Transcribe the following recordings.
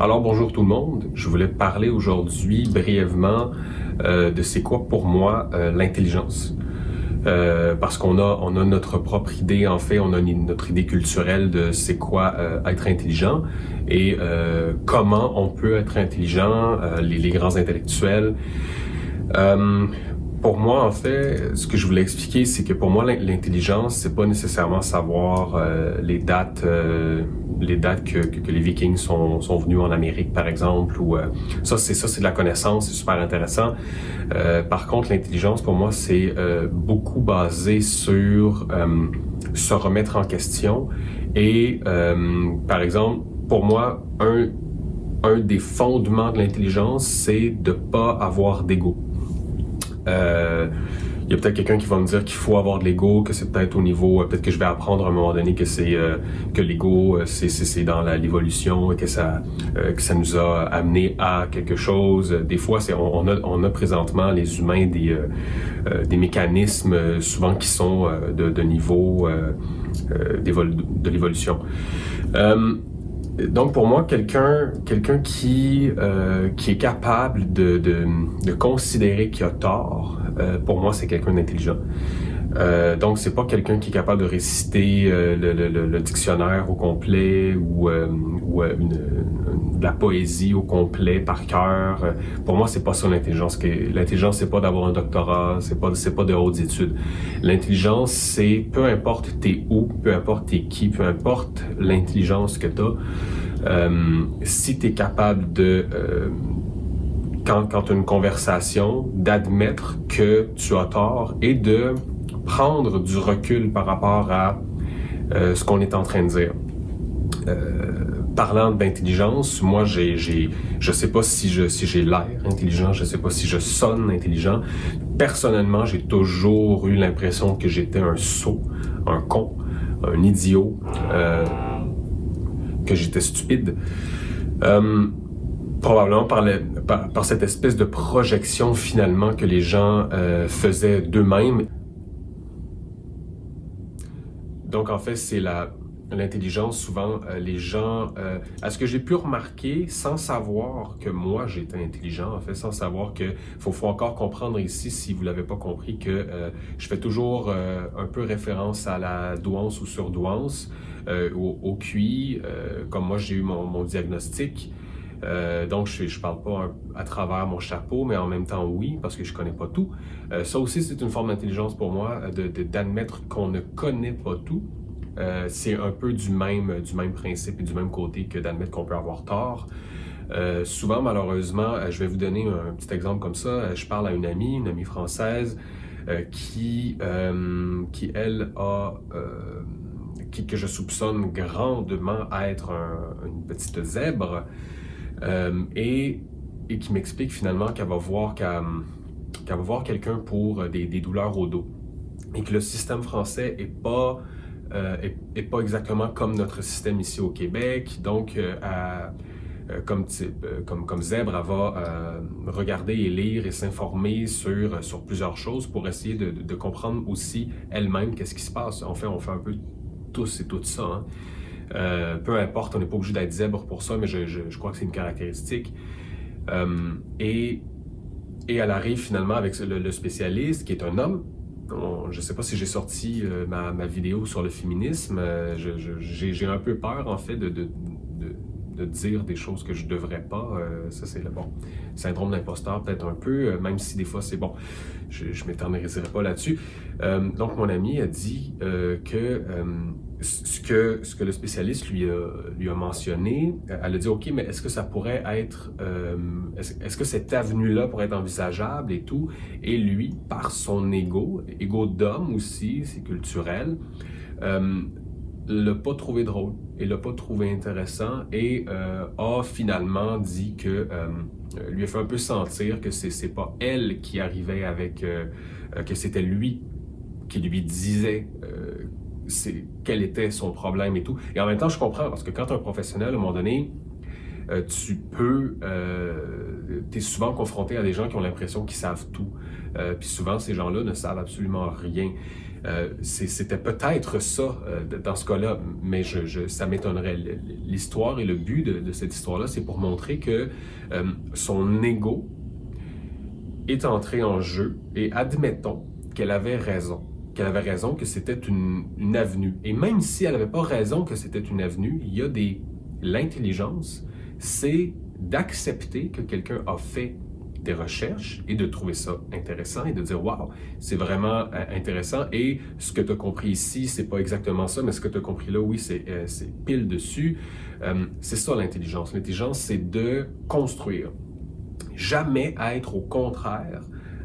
Alors bonjour tout le monde, je voulais parler aujourd'hui brièvement de c'est quoi pour moi l'intelligence. Parce qu'on a notre propre idée, en fait, on a notre idée culturelle de c'est quoi être intelligent et comment on peut être intelligent, les grands intellectuels. Euh, pour moi, en fait, ce que je voulais expliquer, c'est que pour moi, l'intelligence, c'est pas nécessairement savoir les dates que les Vikings sont venus en Amérique, par exemple, ou c'est de la connaissance, c'est super intéressant. Par contre, l'intelligence, pour moi, c'est beaucoup basé sur se remettre en question et, par exemple, pour moi, un des fondements de l'intelligence, c'est de pas avoir d'ego. Il y a peut-être quelqu'un qui va me dire qu'il faut avoir de l'ego, que c'est peut-être au niveau, peut-être que je vais apprendre à un moment donné que c'est que l'ego c'est dans l'évolution et que ça nous a amené à quelque chose. Des fois, on a présentement les humains des mécanismes souvent qui sont de niveau de l'évolution. Donc pour moi, quelqu'un qui est capable de considérer qu'il a tort, pour moi c'est quelqu'un d'intelligent. Donc c'est pas quelqu'un qui est capable de réciter le dictionnaire au complet ou de la poésie au complet par cœur. Pour moi c'est pas ça l'intelligence. L'intelligence c'est pas d'avoir un doctorat, c'est pas de hautes études. L'intelligence c'est peu importe t'es où, peu importe t'es qui, peu importe l'intelligence que t'as. Si t'es capable de quand tu as une conversation, d'admettre que tu as tort et de prendre du recul par rapport à ce qu'on est en train de dire. Parlant d'intelligence, moi je sais pas si j'ai l'air intelligent, je sais pas si je sonne intelligent. Personnellement, j'ai toujours eu l'impression que j'étais un sot, un con, un idiot, que j'étais stupide. Probablement par cette espèce de projection finalement que les gens faisaient d'eux-mêmes. Donc en fait, c'est l'intelligence, souvent, les gens... à ce que j'ai pu remarquer, sans savoir que moi j'étais intelligent, en fait, sans savoir que... faut encore comprendre ici, si vous l'avez pas compris, que je fais toujours un peu référence à la douance ou surdouance, au QI, comme moi j'ai eu mon diagnostic. Donc je parle pas à travers mon chapeau, mais en même temps oui, parce que je connais pas tout. Ça aussi c'est une forme d'intelligence pour moi, d'admettre qu'on ne connaît pas tout. C'est un peu du même principe et du même côté que d'admettre qu'on peut avoir tort. Souvent, malheureusement, je vais vous donner un petit exemple comme ça. Je parle à une amie française qui elle que je soupçonne grandement être une petite zèbre et qui m'explique finalement qu'elle va voir quelqu'un pour des douleurs au dos et que le système français est pas exactement comme notre système ici au Québec. Donc, comme zèbre, elle va regarder et lire et s'informer sur plusieurs choses pour essayer de comprendre aussi elle-même qu'est-ce qui se passe. En fait, on fait un peu tous et toutes ça. Hein. Peu importe, on n'est pas obligé d'être zèbre pour ça, mais je crois que c'est une caractéristique. Et elle arrive finalement avec le spécialiste, qui est un homme. Je ne sais pas si j'ai sorti ma vidéo sur le féminisme. J'ai un peu peur, en fait, de dire des choses que je devrais pas. Ça, c'est le syndrome d'imposteur, peut-être un peu, même si des fois c'est bon. Je m'éterniserai pas là-dessus. Donc, mon ami a dit que ce que le spécialiste lui a mentionné, elle a dit, OK, mais est-ce que ça pourrait être... est-ce que cette avenue-là pourrait être envisageable et tout? Et lui, par son ego d'homme aussi, c'est culturel, l'a pas trouvé drôle et l'a pas trouvé intéressant et a finalement dit que lui a fait un peu sentir que c'est pas elle qui arrivait avec que c'était lui qui lui disait quel était son problème et tout. Et en même temps, je comprends parce que quand tu es un professionnel, à un moment donné, t'es souvent confronté à des gens qui ont l'impression qu'ils savent tout. Puis souvent, ces gens-là ne savent absolument rien. C'était peut-être ça dans ce cas-là, mais ça m'étonnerait. L'histoire et le but de cette histoire-là, c'est pour montrer que son ego est entré en jeu et admettons qu'elle avait raison. Qu'elle avait raison que c'était une avenue. Et même si elle n'avait pas raison que c'était une avenue, il y a l'intelligence, c'est d'accepter que quelqu'un a fait des recherches et de trouver ça intéressant et de dire waouh, c'est vraiment intéressant et ce que tu as compris ici, c'est pas exactement ça, mais ce que tu as compris là, oui, c'est pile dessus. C'est ça l'intelligence. L'intelligence, c'est de construire. Jamais être au contraire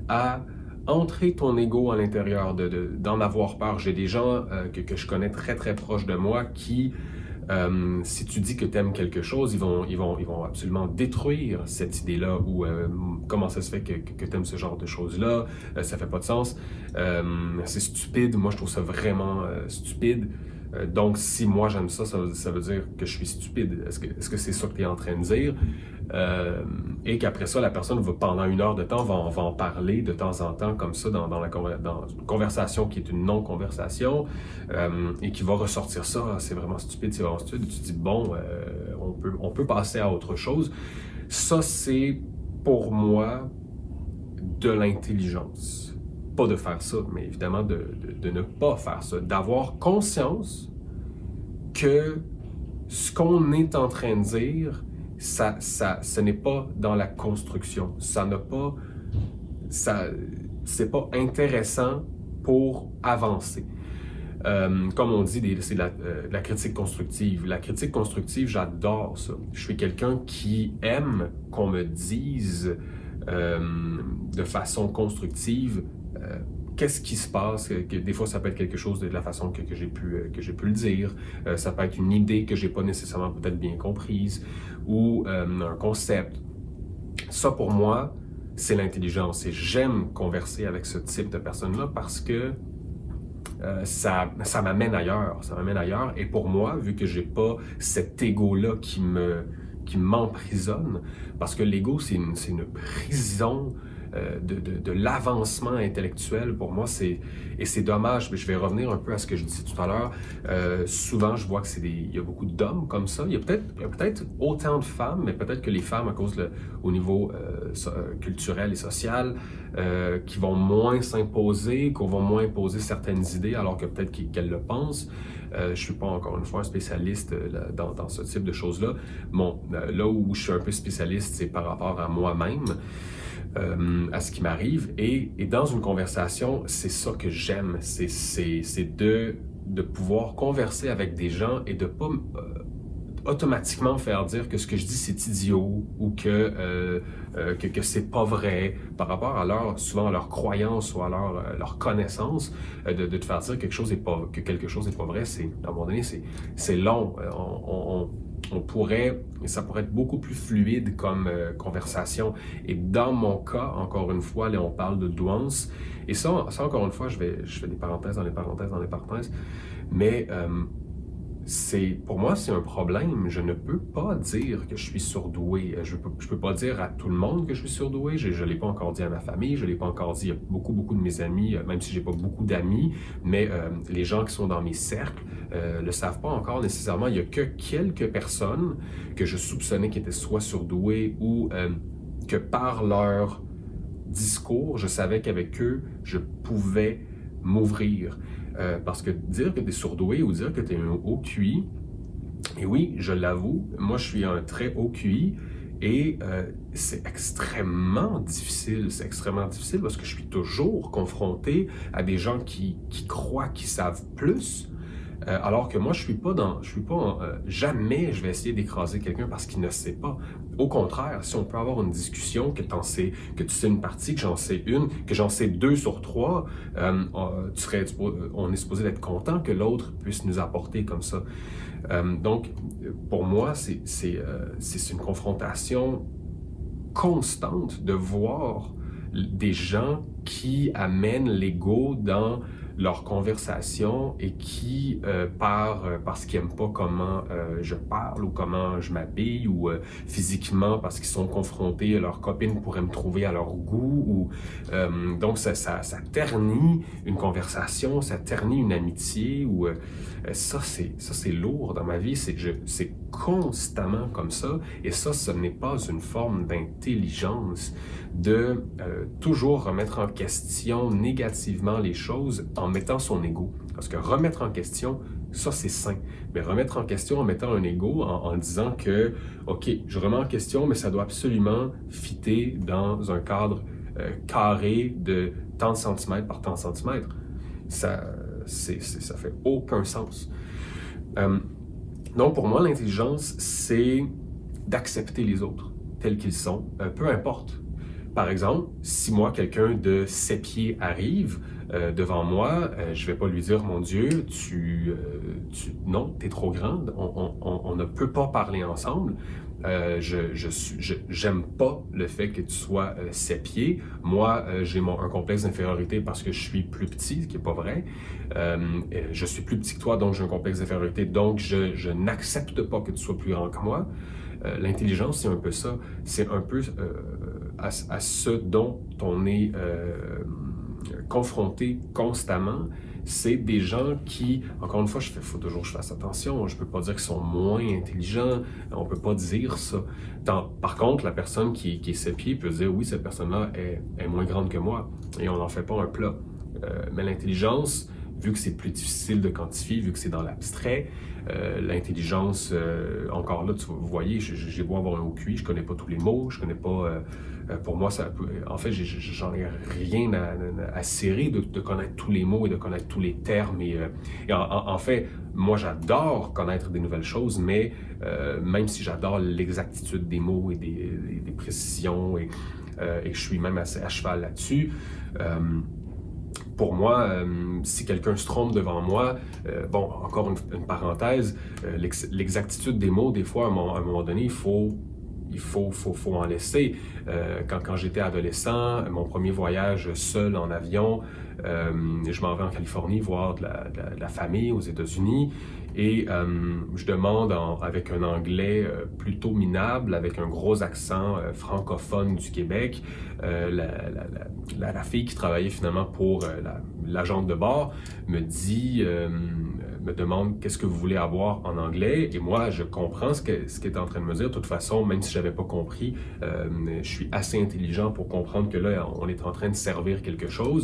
à entrer ton ego à l'intérieur, d'en avoir peur. J'ai des gens que je connais très très proches de moi qui, si tu dis que tu aimes quelque chose, ils vont absolument détruire cette idée-là ou comment ça se fait que tu aimes ce genre de choses-là, ça fait pas de sens, c'est stupide, moi je trouve ça vraiment stupide. Donc, si moi j'aime ça, ça veut dire que je suis stupide. Est-ce que c'est ça que tu es en train de dire? Et qu'après ça, la personne va, pendant 1 heure de temps, va en parler de temps en temps, comme ça, dans une conversation qui est une non-conversation, et qui va ressortir ça, ah, c'est vraiment stupide, c'est vraiment stupide. Et tu te dis, bon, on peut passer à autre chose. Ça, c'est pour moi de l'intelligence. Pas de faire ça, mais évidemment de ne pas faire ça, d'avoir conscience que ce qu'on est en train de dire, ce n'est pas dans la construction, c'est pas intéressant pour avancer. Comme on dit, c'est la critique constructive. La critique constructive, j'adore ça. Je suis quelqu'un qui aime qu'on me dise de façon constructive qu'est-ce qui se passe. Des fois, ça peut être quelque chose de la façon que j'ai pu le dire. Ça peut être une idée que j'ai pas nécessairement peut-être bien comprise ou un concept. Ça, pour moi, c'est l'intelligence. Et j'aime converser avec ce type de personnes-là parce que ça m'amène ailleurs. Ça m'amène ailleurs. Et pour moi, vu que j'ai pas cet ego-là qui m'emprisonne, parce que l'ego, c'est une prison de l'avancement intellectuel. Pour moi, et c'est dommage, mais je vais revenir un peu à ce que je disais tout à l'heure. Souvent, je vois que il y a beaucoup d'hommes comme ça. Il y a peut-être autant de femmes, mais peut-être que les femmes, à cause au niveau culturel et social, qui vont moins s'imposer, qu'on va moins imposer certaines idées, alors que peut-être qu'elles le pensent. Je ne suis pas, encore une fois, un spécialiste dans ce type de choses-là. Bon, là où je suis un peu spécialiste, c'est par rapport à moi-même, à ce qui m'arrive. Et dans une conversation, c'est ça que j'aime. C'est de pouvoir converser avec des gens et de ne pas automatiquement faire dire que ce que je dis c'est idiot ou que c'est pas vrai par rapport à souvent à leur croyance ou à leur connaissance, de te faire dire que quelque chose n'est pas vrai, à un moment donné, c'est long. Ça pourrait être beaucoup plus fluide comme conversation. Et dans mon cas, encore une fois, là, on parle de douance. Et ça encore une fois, je fais des parenthèses dans les parenthèses, mais pour moi, c'est un problème. Je ne peux pas dire que je suis surdoué. Je peux pas dire à tout le monde que je suis surdoué. Je l'ai pas encore dit à ma famille, je l'ai pas encore dit à beaucoup de mes amis, même si j'ai pas beaucoup d'amis, mais les gens qui sont dans mes cercles le savent pas encore nécessairement. Il y a que quelques personnes que je soupçonnais qui étaient soit surdouées ou que par leur discours, je savais qu'avec eux, je pouvais m'ouvrir. Parce que dire que tu es surdoué ou dire que tu es un haut QI, et oui, je l'avoue, moi je suis un très haut QI et c'est extrêmement difficile. C'est extrêmement difficile parce que je suis toujours confronté à des gens qui croient qu'ils savent plus. Alors que moi, jamais je vais essayer d'écraser quelqu'un parce qu'il ne sait pas. Au contraire, si on peut avoir une discussion, que tu sais une partie, que j'en sais une, que j'en sais 2 sur 3, on est supposé d'être content que l'autre puisse nous apporter comme ça. Donc, pour moi, c'est une confrontation constante de voir des gens qui amènent l'ego dans leur conversation et qui, parce qu'ils n'aiment pas comment je parle ou comment je m'habille ou physiquement parce qu'ils sont confrontés, leurs copines pourraient me trouver à leur goût. Donc ça ternit une conversation, ça ternit une amitié. Ça, c'est lourd dans ma vie. C'est constamment comme ça. Et ça, ce n'est pas une forme d'intelligence de toujours remettre en question négativement les choses en mettant son ego. Parce que remettre en question, ça c'est sain. Mais remettre en question en mettant un ego, en disant que, OK, je remets en question, mais ça doit absolument fitter dans un cadre carré de tant de centimètres par tant de centimètres. Ça fait aucun sens. Donc pour moi, l'intelligence, c'est d'accepter les autres tels qu'ils sont, peu importe. Par exemple, si moi, quelqu'un de 7 pieds arrive devant moi, je vais pas lui dire, mon Dieu, non, t'es trop grande, on ne peut pas parler ensemble. J'aime pas le fait que tu sois 7 pieds. Moi, j'ai un complexe d'infériorité parce que je suis plus petit, ce qui est pas vrai. Je suis plus petit que toi, donc j'ai un complexe d'infériorité, donc je n'accepte pas que tu sois plus grand que moi. L'intelligence, c'est un peu ça. C'est un peu à ce dont on est confronté constamment. C'est des gens qui, encore une fois, faut toujours que je fasse attention. Je peux pas dire qu'ils sont moins intelligents. On peut pas dire ça. Par contre, la personne qui est 7 pieds peut dire, oui, cette personne-là est moins grande que moi. Et on n'en fait pas un plat. Mais l'intelligence, vu que c'est plus difficile de quantifier, vu que c'est dans l'abstrait, l'intelligence, encore là, vous voyez, j'ai beau avoir un OQI, je connais pas tous les mots, je connais pas... pour moi, en fait, j'en ai rien à cirer de connaître tous les mots et de connaître tous les termes. Et en fait, moi, j'adore connaître des nouvelles choses, mais même si j'adore l'exactitude des mots et des précisions, et que je suis même assez à cheval là-dessus, pour moi, si quelqu'un se trompe devant moi, bon, encore une parenthèse, l'exactitude des mots, des fois, à un moment donné, il faut en laisser. Quand j'étais adolescent, mon premier voyage seul en avion, je m'en vais en Californie voir de la famille aux États-Unis et je demande avec un anglais plutôt minable, avec un gros accent francophone du Québec, la fille qui travaillait finalement pour l'agente de bord me demande qu'est-ce que vous voulez avoir en anglais et moi je comprends ce qu'elle est en train de me dire. De toute façon, même si j'avais pas compris, je suis assez intelligent pour comprendre que là on est en train de servir quelque chose